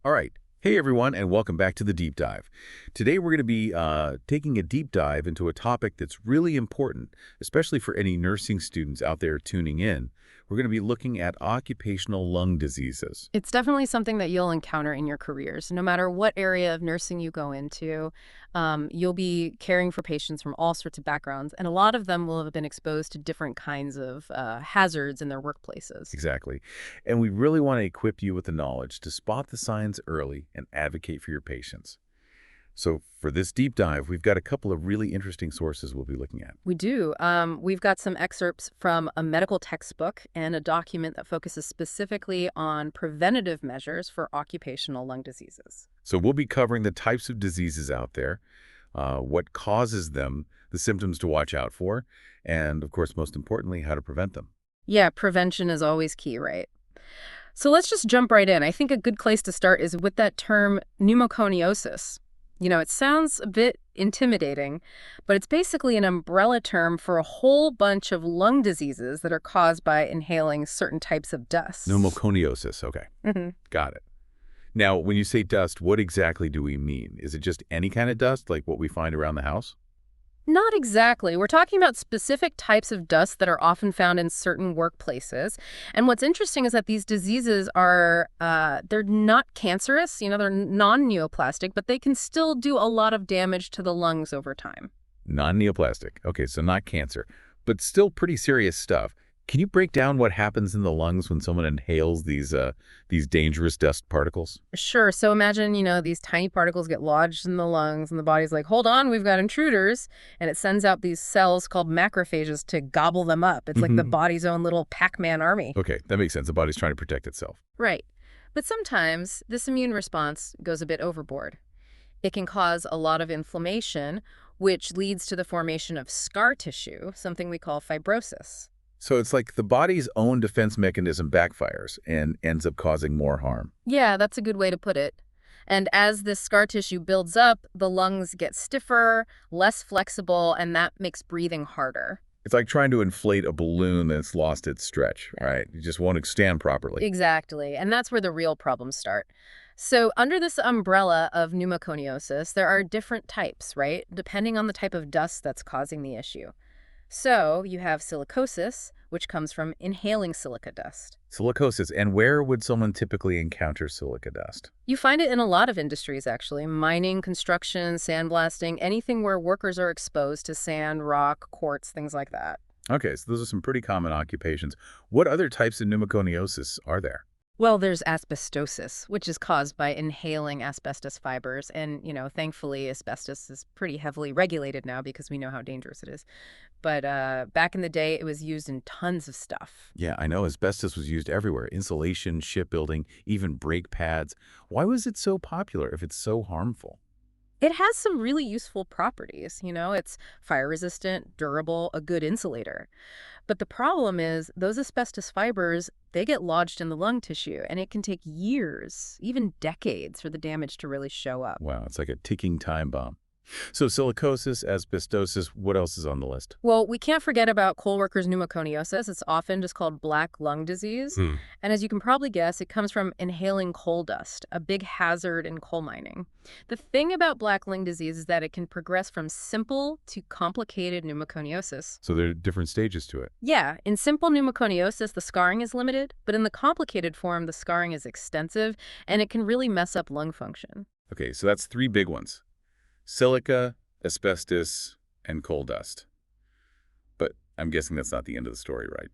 All right. Hey, everyone, and welcome back to the Deep Dive. Today, we're going to be taking a deep dive into a topic that's really important, especially for any nursing students out there tuning in. We're going to be looking at occupational lung diseases. It's definitely something that you'll encounter in your careers. No matter what area of nursing you go into, you'll be caring for patients from all sorts of backgrounds, and a lot of them will have been exposed to different kinds of hazards in their workplaces. Exactly. And we really want to equip you with the knowledge to spot the signs early and advocate for your patients. So for this deep dive, we've got a couple of really interesting sources we'll be looking at. We do. We've got some excerpts from a medical textbook and a document that focuses specifically on preventative measures for occupational lung diseases. So we'll be covering the types of diseases out there, what causes them, the symptoms to watch out for, and of course, most importantly, how to prevent them. Yeah, prevention is always key, right? So let's just jump right in. I think a good place to start is with that term pneumoconiosis. It sounds a bit intimidating, but it's basically an umbrella term for a whole bunch of lung diseases that are caused by inhaling certain types of dust. Pneumoconiosis, okay, hmm got it. Now, when you say dust, what exactly do we mean? Is it just any kind of dust, like what we find around the house? Not exactly. We're talking about specific types of dust that are often found in certain workplaces. And what's interesting is that these diseases they're not cancerous, they're non-neoplastic, but they can still do a lot of damage to the lungs over time. Non-neoplastic. Okay, so not cancer, but still pretty serious stuff. Can you break down what happens in the lungs when someone inhales these dangerous dust particles? Sure. So imagine, these tiny particles get lodged in the lungs and the body's like, hold on, we've got intruders. And it sends out these cells called macrophages to gobble them up. It's like the hmm body's own little Pac-Man army. Okay, that makes sense. The body's trying to protect itself. Right. But sometimes this immune response goes a bit overboard. It can cause a lot of inflammation, which leads to the formation of scar tissue, something we call fibrosis. So it's like the body's own defense mechanism backfires and ends up causing more harm. Yeah, that's a good way to put it. And as this scar tissue builds up, the lungs get stiffer, less flexible, and that makes breathing harder. It's like trying to inflate a balloon that's lost its stretch, right? You just won't stand properly. Exactly. And that's where the real problems start. So, under this umbrella of pneumoconiosis, there are different types, right? Depending on the type of dust that's causing the issue. So, you have silicosis, which comes from inhaling silica dust. Silicosis. And where would someone typically encounter silica dust? You find it in a lot of industries, actually: mining, construction, sandblasting, anything where workers are exposed to sand, rock, quartz, things like that. Okay, so those are some pretty common occupations. What other types of pneumoconiosis are there? Well, there's asbestosis, which is caused by inhaling asbestos fibers. And, thankfully, asbestos is pretty heavily regulated now because we know how dangerous it is. But back in the day, it was used in tons of stuff. Yeah, I know asbestos was used everywhere. Insulation, shipbuilding, even brake pads. Why was it so popular if it's so harmful? It has some really useful properties. It's fire resistant, durable, a good insulator. But the problem is those asbestos fibers, they get lodged in the lung tissue, and it can take years, even decades, for the damage to really show up. Wow, it's like a ticking time bomb. So silicosis, asbestosis, what else is on the list? Well, we can't forget about coal workers' pneumoconiosis. It's often just called black lung disease. Hmm. And as you can probably guess, it comes from inhaling coal dust, a big hazard in coal mining. The thing about black lung disease is that it can progress from simple to complicated pneumoconiosis. So there are different stages to it. Yeah, in simple pneumoconiosis, the scarring is limited, but in the complicated form, the scarring is extensive, and it can really mess up lung function. Okay, so that's three big ones. Silica, asbestos, and coal dust. But I'm guessing that's not the end of the story, right?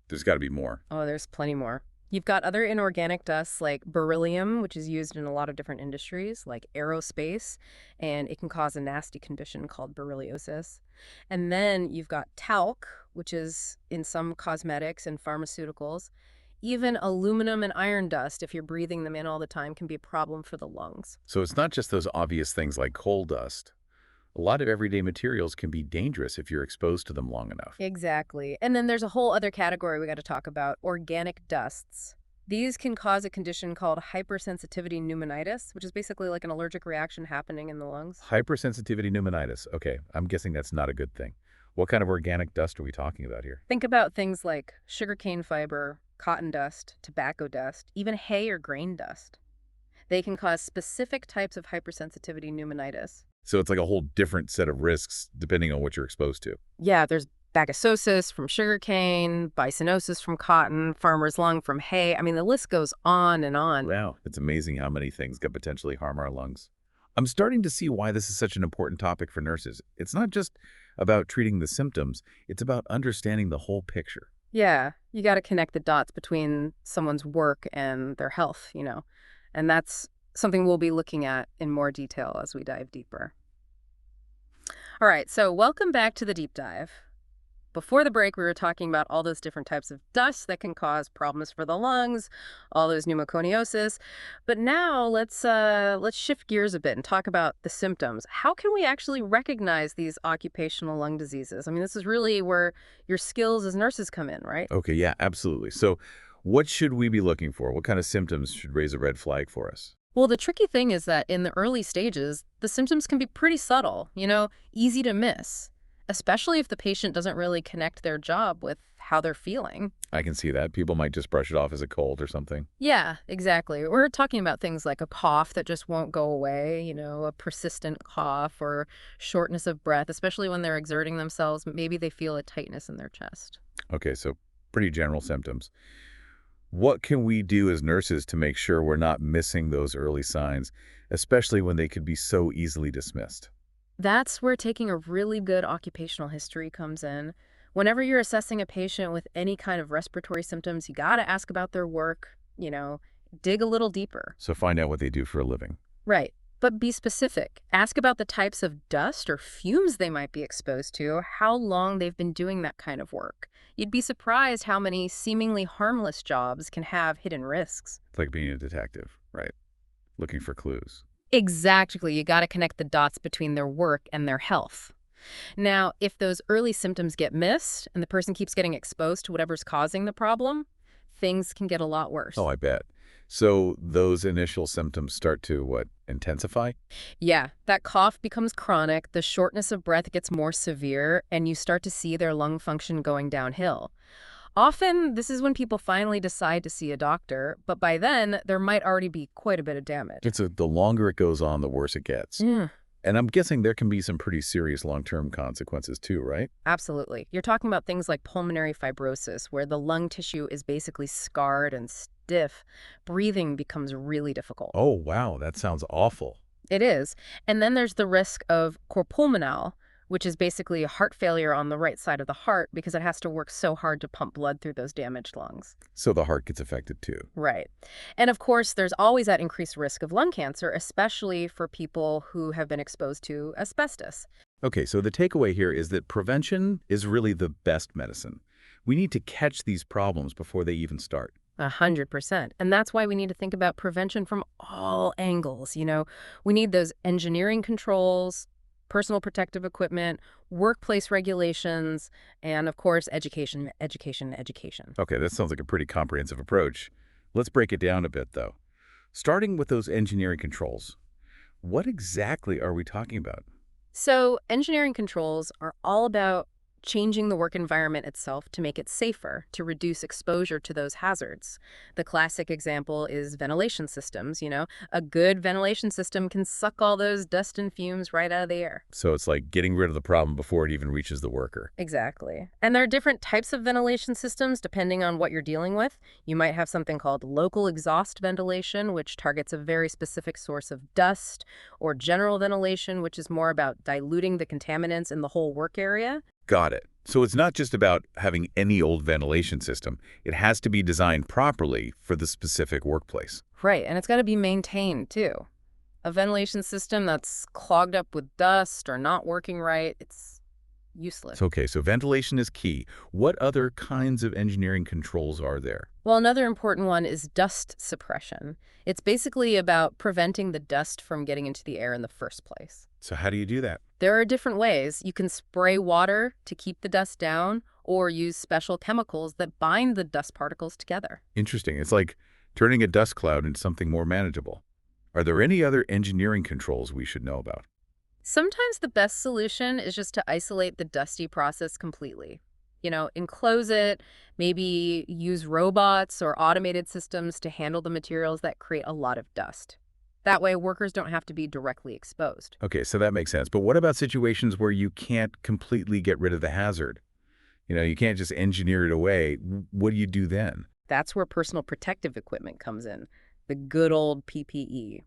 There's got to be more. Oh, there's plenty more. You've got other inorganic dusts like beryllium, which is used in a lot of different industries, like aerospace, and it can cause a nasty condition called berylliosis. And then you've got talc, which is in some cosmetics and pharmaceuticals. Even aluminum and iron dust, if you're breathing them in all the time, can be a problem for the lungs. So it's not just those obvious things like coal dust. A lot of everyday materials can be dangerous if you're exposed to them long enough. Exactly. And then there's a whole other category we got to talk about: organic dusts. These can cause a condition called hypersensitivity pneumonitis, which is basically like an allergic reaction happening in the lungs. Hypersensitivity pneumonitis. Okay, I'm guessing that's not a good thing. What kind of organic dust are we talking about here? Think about things like sugarcane fiber, cotton dust, tobacco dust, even hay or grain dust. They can cause specific types of hypersensitivity pneumonitis. So it's like a whole different set of risks depending on what you're exposed to. Yeah, there's bagasosis from sugarcane, bisonosis from cotton, farmer's lung from hay. I mean, the list goes on and on. Wow. It's amazing how many things could potentially harm our lungs. I'm starting to see why this is such an important topic for nurses. It's not just about treating the symptoms, it's about understanding the whole picture. Yeah, you got to connect the dots between someone's work and their health, and that's something we'll be looking at in more detail as we dive deeper. All right, so welcome back to the deep dive. Before the break, we were talking about all those different types of dust that can cause problems for the lungs, all those pneumoconiosis. But now let's shift gears a bit and talk about the symptoms. How can we actually recognize these occupational lung diseases? I mean, this is really where your skills as nurses come in, right? Okay, yeah, absolutely. So what should we be looking for? What kind of symptoms should raise a red flag for us? Well, the tricky thing is that in the early stages, the symptoms can be pretty subtle, easy to miss, especially if the patient doesn't really connect their job with how they're feeling. I can see that. People might just brush it off as a cold or something. Yeah, exactly. We're talking about things like a cough that just won't go away, a persistent cough or shortness of breath, especially when they're exerting themselves. Maybe they feel a tightness in their chest. Okay, so pretty general symptoms. What can we do as nurses to make sure we're not missing those early signs, especially when they could be so easily dismissed? That's where taking a really good occupational history comes in. Whenever you're assessing a patient with any kind of respiratory symptoms, you got to ask about their work, dig a little deeper. So find out what they do for a living. Right. But be specific. Ask about the types of dust or fumes they might be exposed to, how long they've been doing that kind of work. You'd be surprised how many seemingly harmless jobs can have hidden risks. It's like being a detective, right? Looking for clues. Exactly. You got to connect the dots between their work and their health. Now, if those early symptoms get missed and the person keeps getting exposed to whatever's causing the problem, things can get a lot Oh, worse. I bet. So those initial symptoms start to, what, intensify? Yeah, that cough becomes chronic, the shortness of breath gets more severe, and you start to see their lung function going downhill. Often, this is when people finally decide to see a doctor, but by then, there might already be quite a bit of damage. The longer it goes on, the worse it gets. Yeah. And I'm guessing there can be some pretty serious long-term consequences too, right? Absolutely. You're talking about things like pulmonary fibrosis, where the lung tissue is basically scarred and stiff. Breathing becomes really difficult. Oh, wow, that sounds awful. It is. And then there's the risk of cor, which is basically heart failure on the right side of the heart because it has to work so hard to pump blood through those damaged lungs. So the heart gets affected too. Right. And of course, there's always that increased risk of lung cancer, especially for people who have been exposed to asbestos. Okay, so the takeaway here is that prevention is really the best medicine. We need to catch these problems before they even start. 100%. And that's why we need to think about prevention from all angles. We need those engineering controls, personal protective equipment, workplace regulations, and of course, education, education, education. Okay, that sounds like a pretty comprehensive approach. Let's break it down a bit, though. Starting with those engineering controls, what exactly are we talking about? So engineering controls are all about changing the work environment itself to make it safer, to reduce exposure to those hazards. The classic example is ventilation systems, A good ventilation system can suck all those dust and fumes right out of the air. So it's like getting rid of the problem before it even reaches the worker. Exactly. And there are different types of ventilation systems depending on what you're dealing with. You might have something called local exhaust ventilation, which targets a very specific source of dust, or general ventilation, which is more about diluting the contaminants in the whole work area. Got it. So it's not just about having any old ventilation system. It has to be designed properly for the specific workplace. Right, and it's got to be maintained too. A ventilation system that's clogged up with dust or not working right, it's useless. Okay, so ventilation is key. What other kinds of engineering controls are there? Well, another important one is dust suppression. It's basically about preventing the dust from getting into the air in the first place. So how do you do that? There are different ways. You can spray water to keep the dust down or use special chemicals that bind the dust particles together. Interesting. It's like turning a dust cloud into something more manageable. Are there any other engineering controls we should know about? Sometimes the best solution is just to isolate the dusty process completely. Enclose it, maybe use robots or automated systems to handle the materials that create a lot of dust. That way, workers don't have to be directly exposed. Okay, so that makes sense. But what about situations where you can't completely get rid of the hazard? You can't just engineer it away. What do you do then? That's where personal protective equipment comes in, the good old PPE.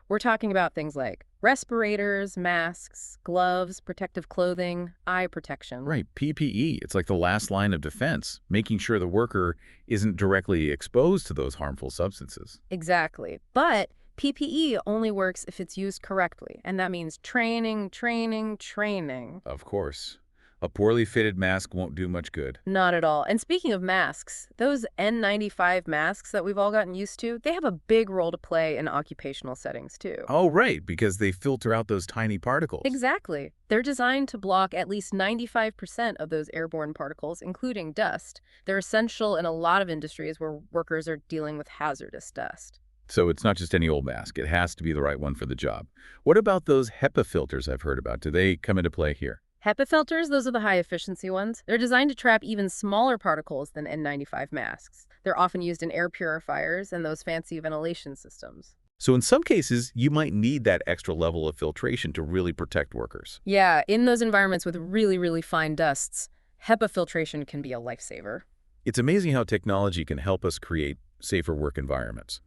We're talking about things like respirators, masks, gloves, protective clothing, eye protection. Right, PPE. It's like the last line of defense, making sure the worker isn't directly exposed to those harmful substances. Exactly. But PPE only works if it's used correctly, and that means training, training, training. Of course. A poorly fitted mask won't do much good. Not at all. And speaking of masks, those N95 masks that we've all gotten used to, they have a big role to play in occupational settings too. Oh, right, because they filter out those tiny particles. Exactly. They're designed to block at least 95% of those airborne particles, including dust. They're essential in a lot of industries where workers are dealing with hazardous dust. So it's not just any old mask. It has to be the right one for the job. What about those HEPA filters I've heard about? Do they come into play here? HEPA filters, those are the high-efficiency ones. They're designed to trap even smaller particles than N95 masks. They're often used in air purifiers and those fancy ventilation systems. So in some cases, you might need that extra level of filtration to really protect workers. Yeah, in those environments with really, really fine dusts, HEPA filtration can be a lifesaver. It's amazing how technology can help us create safer work environments.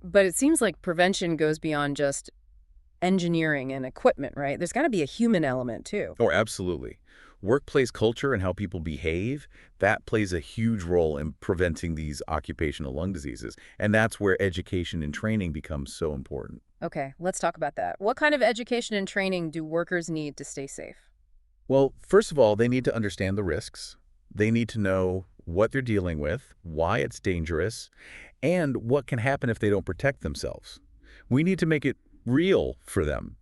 But it seems like prevention goes beyond just engineering and equipment, right? There's got to be a human element too. Oh, absolutely. Workplace culture and how people behave, that plays a huge role in preventing these occupational lung diseases. And that's where education and training becomes so important. Okay, let's talk about that. What kind of education and training do workers need to stay safe? Well, first of all, they need to understand the risks. They need to know what they're dealing with, why it's dangerous, and what can happen if they don't protect themselves. We need to make it real for them.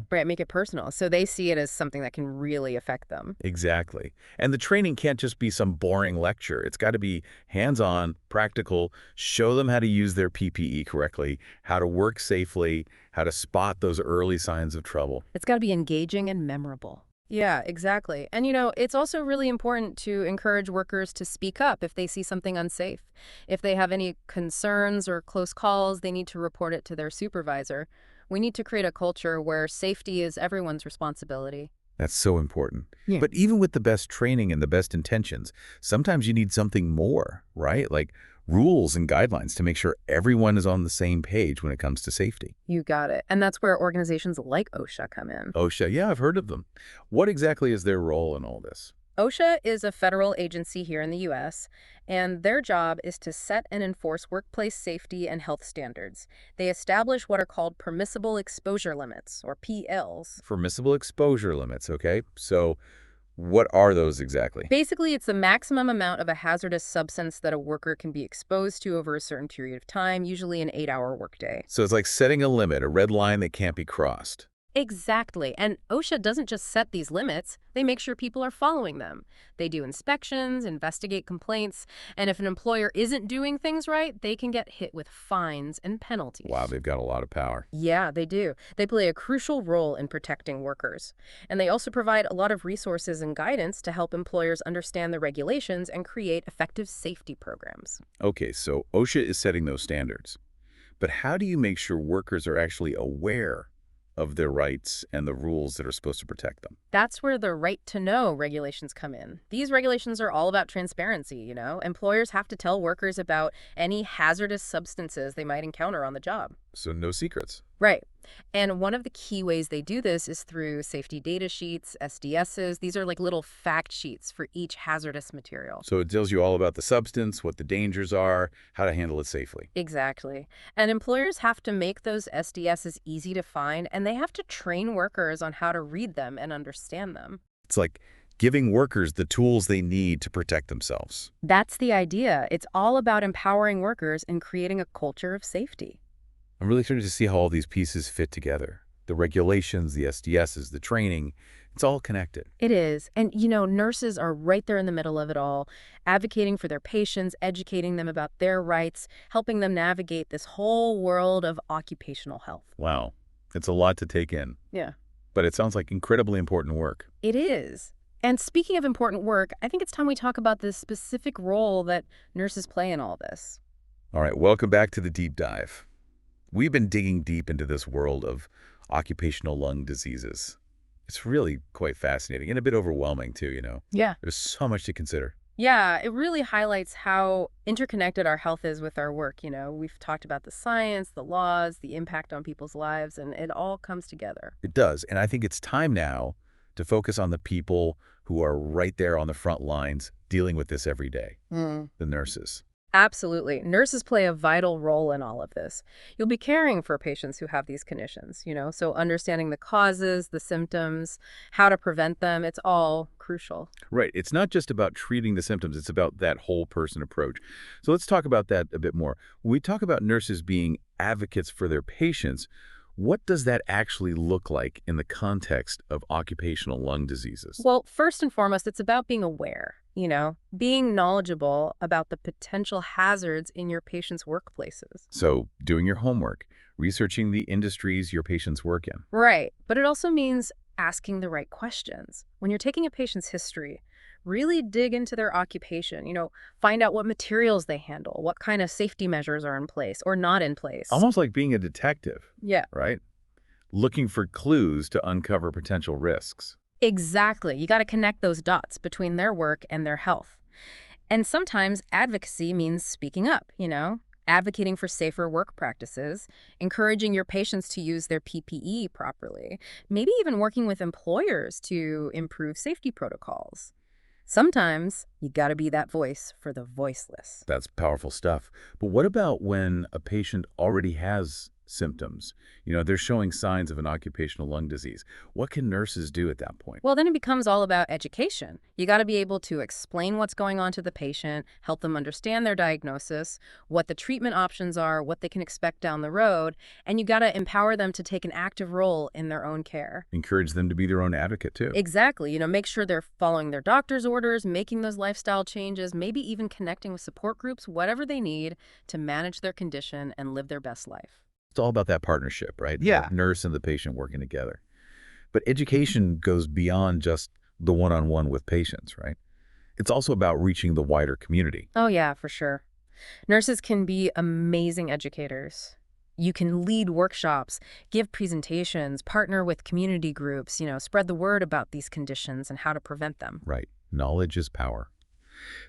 Right, make it personal. So they see it as something that can really affect them. Exactly. And the training can't just be some boring lecture. It's got to be hands-on, practical, show them how to use their PPE correctly, how to work safely, how to spot those early signs of trouble. It's got to be engaging and memorable. Yeah, exactly. And it's also really important to encourage workers to speak up if they see something unsafe. If they have any concerns or close calls, they need to report it to their supervisor. We need to create a culture where safety is everyone's responsibility. That's so important. Yeah. But even with the best training and the best intentions, sometimes you need something more, right? Like rules and guidelines to make sure everyone is on the same page when it comes to safety. You got it. And that's where organizations like OSHA come in. OSHA, yeah, I've heard of them. What exactly is their role in all this? OSHA is a federal agency here in the U.S., and their job is to set and enforce workplace safety and health standards. They establish what are called permissible exposure limits, or PLs. Permissible exposure limits, okay? So what are those exactly? Basically, it's the maximum amount of a hazardous substance that a worker can be exposed to over a certain period of time, usually an 8-hour workday. So it's like setting a limit, a red line that can't be crossed. Exactly. And OSHA doesn't just set these limits, they make sure people are following them. They do inspections, investigate complaints, and if an employer isn't doing things right, they can get hit with fines and penalties. Wow, they've got a lot of power. Yeah, they do. They play a crucial role in protecting workers. And they also provide a lot of resources and guidance to help employers understand the regulations and create effective safety programs. Okay, so OSHA is setting those standards. But how do you make sure workers are actually aware of their rights and the rules that are supposed to protect them? That's where the right to know regulations come in. These regulations are all about transparency. Employers have to tell workers about any hazardous substances they might encounter on the job. So no secrets. Right. And one of the key ways they do this is through safety data sheets, SDSs. These are like little fact sheets for each hazardous material. So it tells you all about the substance, what the dangers are, how to handle it safely. Exactly. And employers have to make those SDSs easy to find, and they have to train workers on how to read them and understand them. It's like giving workers the tools they need to protect themselves. That's the idea. It's all about empowering workers and creating a culture of safety. I'm really starting to see how all these pieces fit together. The regulations, the SDSs, the training, it's all connected. It is. And, nurses are right there in the middle of it all, advocating for their patients, educating them about their rights, helping them navigate this whole world of occupational health. Wow. It's a lot to take in. Yeah. But it sounds like incredibly important work. It is. And speaking of important work, I think it's time we talk about the specific role that nurses play in all this. All right, welcome back to the deep dive. We've been digging deep into this world of occupational lung diseases. It's really quite fascinating and a bit overwhelming too. Yeah. There's so much to consider. Yeah, it really highlights how interconnected our health is with our work. We've talked about the science, the laws, the impact on people's lives, and it all comes together. It does, and I think it's time now to focus on the people who are right there on the front lines dealing with this every day, the nurses. Absolutely. Nurses play a vital role in all of this. You'll be caring for patients who have these conditions, so understanding the causes, the symptoms, how to prevent them, it's all crucial. Right. It's not just about treating the symptoms, it's about that whole person approach. So let's talk about that a bit more. When we talk about nurses being advocates for their patients, what does that actually look like in the context of occupational lung diseases? Well, first and foremost, it's about being aware, being knowledgeable about the potential hazards in your patients' workplaces. So doing your homework, researching the industries your patients work in. Right. But it also means asking the right questions. When you're taking a patient's history, really dig into their occupation, find out what materials they handle, what kind of safety measures are in place or not in place. Almost like being a detective, Yeah. right? Looking for clues to uncover potential risks. Exactly. You got to connect those dots between their work and their health. And sometimes advocacy means speaking up, advocating for safer work practices, encouraging your patients to use their PPE properly, maybe even working with employers to improve safety protocols. Sometimes you got to be that voice for the voiceless. That's powerful stuff. But what about when a patient already has symptoms? They're showing signs of an occupational lung disease. What can nurses do at that point? Well, then it becomes all about education. You got to be able to explain what's going on to the patient, help them understand their diagnosis, what the treatment options are, what they can expect down the road, and you got to empower them to take an active role in their own care. Encourage them to be their own advocate, too. Exactly. Make sure they're following their doctor's orders, making those lifestyle changes, maybe even connecting with support groups, whatever they need to manage their condition and live their best life. It's all about that partnership, right? Yeah. The nurse and the patient working together. But education goes beyond just the one-on-one with patients, right? It's also about reaching the wider community. Oh, yeah, for sure. Nurses can be amazing educators. You can lead workshops, give presentations, partner with community groups, spread the word about these conditions and how to prevent them. Right. Knowledge is power.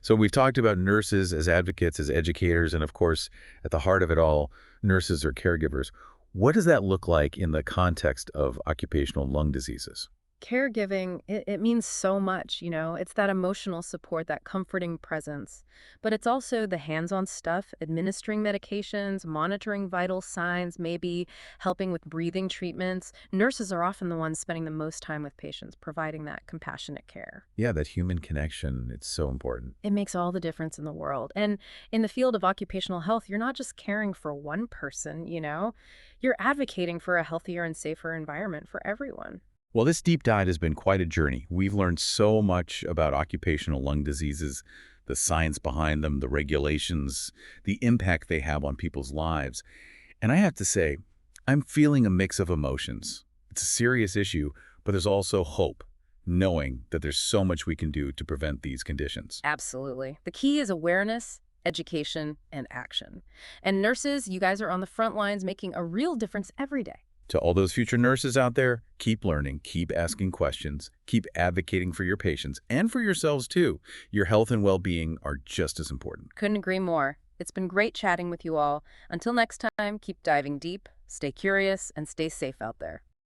So we've talked about nurses as advocates, as educators, and of course, at the heart of it all, nurses are caregivers. What does that look like in the context of occupational lung diseases? Caregiving, it means so much, It's that emotional support, that comforting presence. But it's also the hands-on stuff, administering medications, monitoring vital signs, maybe helping with breathing treatments. Nurses are often the ones spending the most time with patients, providing that compassionate care. Yeah, that human connection, it's so important. It makes all the difference in the world. And in the field of occupational health, you're not just caring for one person, You're advocating for a healthier and safer environment for everyone. Well, this deep dive has been quite a journey. We've learned so much about occupational lung diseases, the science behind them, the regulations, the impact they have on people's lives. And I have to say, I'm feeling a mix of emotions. It's a serious issue, but there's also hope, knowing that there's so much we can do to prevent these conditions. Absolutely. The key is awareness, education, and action. And nurses, you guys are on the front lines making a real difference every day. To all those future nurses out there, keep learning, keep asking questions, keep advocating for your patients and for yourselves too. Your health and well-being are just as important. Couldn't agree more. It's been great chatting with you all. Until next time, keep diving deep, stay curious, and stay safe out there.